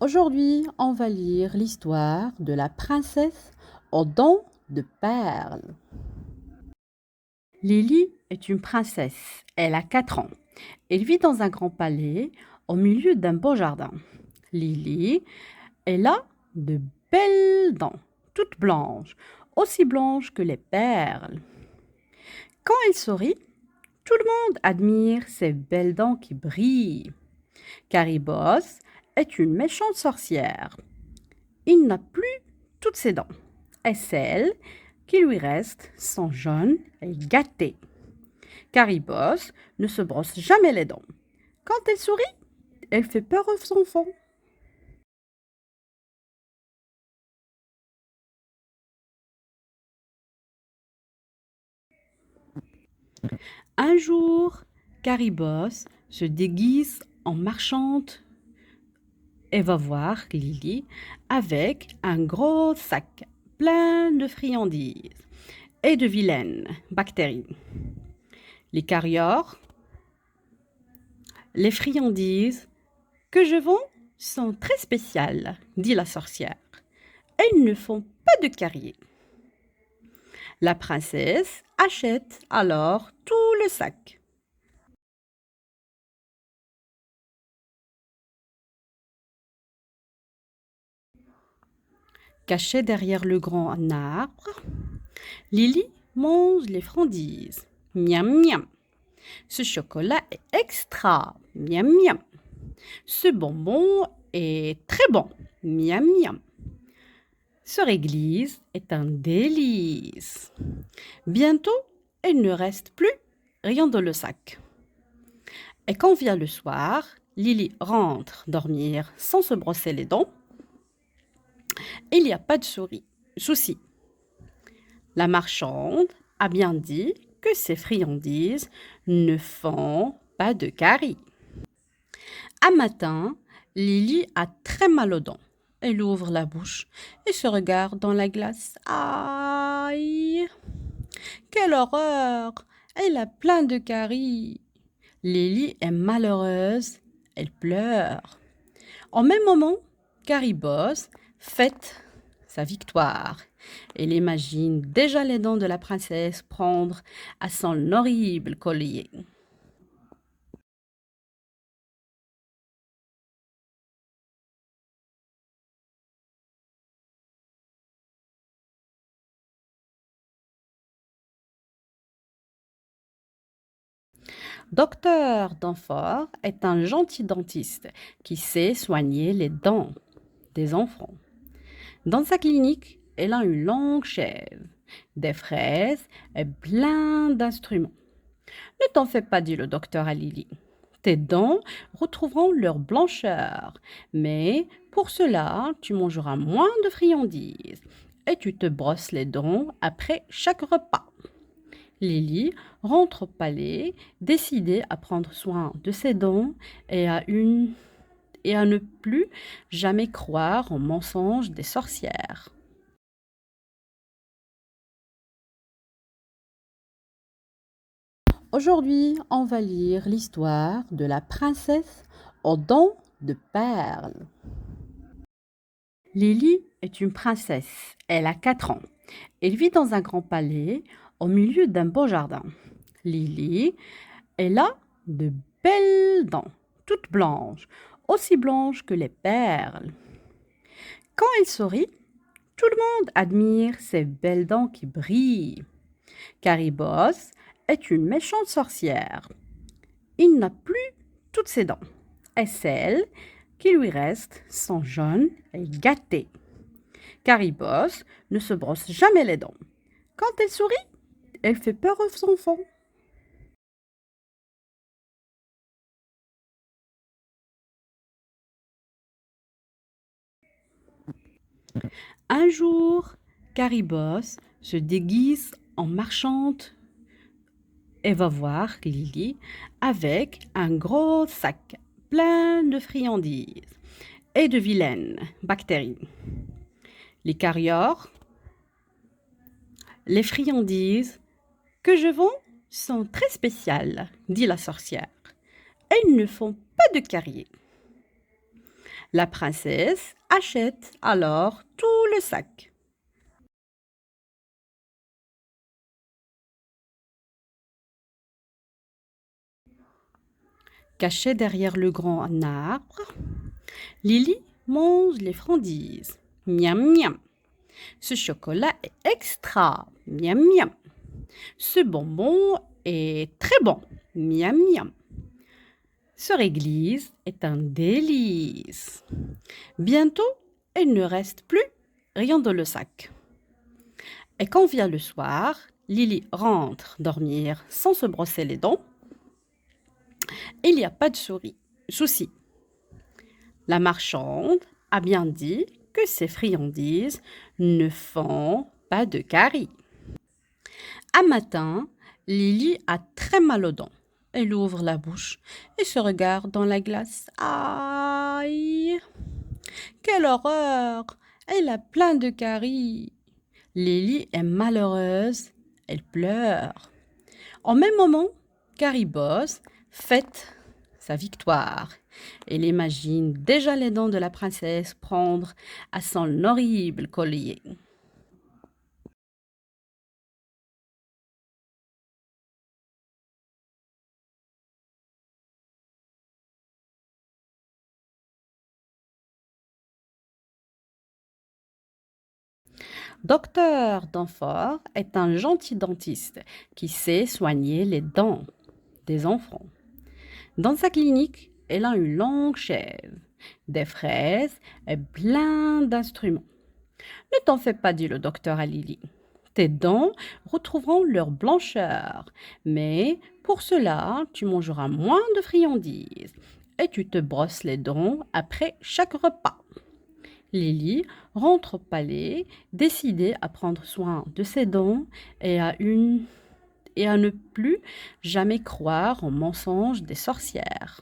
Aujourd'hui, on va lire l'histoire de la princesse aux dents de perles. Lily est une princesse. Elle a 4 ans. Elle vit dans un grand palais au milieu d'un beau jardin. Lily, elle a de belles dents, toutes blanches, aussi blanches que les perles. Quand elle sourit, tout le monde admire ses belles dents qui brillent. Carabosse est une méchante sorcière. Il n'a plus toutes ses dents, et celles qui lui restent sont jaunes et gâtées. Carabosse ne se brosse jamais les dents. Quand elle sourit, elle fait peur aux enfants. Un jour, Carabosse se déguise en marchande et va voir Lily avec un gros sac plein de friandises et de vilaines bactéries. Les carrières, les friandises que je vends sont très spéciales, dit la sorcière. Elles ne font pas de caries. La princesse achète alors tout le sac. Cachée derrière le grand arbre, Lily mange les friandises. Miam miam. Ce chocolat est extra. Miam miam. Ce bonbon est très bon. Miam miam. Ce réglisse est un délice. Bientôt, il ne reste plus rien dans le sac. Et quand vient le soir, Lily rentre dormir sans se brosser les dents. Il n'y a pas de souci. La marchande a bien dit que ces friandises ne font pas de caries. Un matin, Lily a très mal aux dents. Elle ouvre la bouche et se regarde dans la glace. Aïe! Quelle horreur! Elle a plein de caries. Lily est malheureuse. Elle pleure. Au même moment, Carabosse fête sa victoire. Elle imagine déjà les dents de la princesse prendre à son horrible collier. Docteur Danfort est un gentil dentiste qui sait soigner les dents des enfants. Dans sa clinique, elle a une longue chaise, des fraises et plein d'instruments. Ne t'en fais pas, dit le docteur à Lily. Tes dents retrouveront leur blancheur, mais pour cela, tu mangeras moins de friandises et tu te brosses les dents après chaque repas. Lily rentre au palais, décidée à prendre soin de ses dents et à ne plus jamais croire aux mensonges des sorcières. Aujourd'hui, on va lire l'histoire de la princesse aux dents de perles. Lily est une princesse. Elle a 4 ans. Elle vit dans un grand palais au milieu d'un beau jardin. Lily, elle a de belles dents, toutes blanches, aussi blanches que les perles. Quand elle sourit, tout le monde admire ses belles dents qui brillent. Carabosse est une méchante sorcière. Il n'a plus toutes ses dents, et celles qui lui restent sont jaunes et gâtées. Carabosse ne se brosse jamais les dents. Quand elle sourit, elle fait peur aux enfants. Un jour, Carabosse se déguise en marchande et va voir Lily avec un gros sac plein de friandises et de vilaines bactéries. Les carrières, les friandises que je vends sont très spéciales, dit la sorcière. Elles ne font pas de caries. La princesse achète alors tout le sac. Caché derrière le grand arbre, Lily mange les friandises. Miam miam. Ce chocolat est extra. Miam miam. Ce bonbon est très bon. Miam miam. Ce réglisse est un délice. Bientôt, il ne reste plus rien dans le sac. Et quand vient le soir, Lily rentre dormir sans se brosser les dents. Il n'y a pas de souci. La marchande a bien dit que ces friandises ne font pas de caries. Un matin, Lily a très mal aux dents. Elle ouvre la bouche et se regarde dans la glace. Aïe! Quelle horreur! Elle a plein de caries. Lily est malheureuse. Elle pleure. En même moment, Carrie Boss fête sa victoire. Elle imagine déjà les dents de la princesse prendre à son horrible collier. Docteur Danfort est un gentil dentiste qui sait soigner les dents des enfants. Dans sa clinique, elle a une longue chaise, des fraises et plein d'instruments. Ne t'en fais pas, dit le docteur à Lily. Tes dents retrouveront leur blancheur, mais pour cela, tu mangeras moins de friandises et tu te brosses les dents après chaque repas. Lily rentre au palais, décidée à prendre soin de ses dents et et à ne plus jamais croire aux mensonges des sorcières.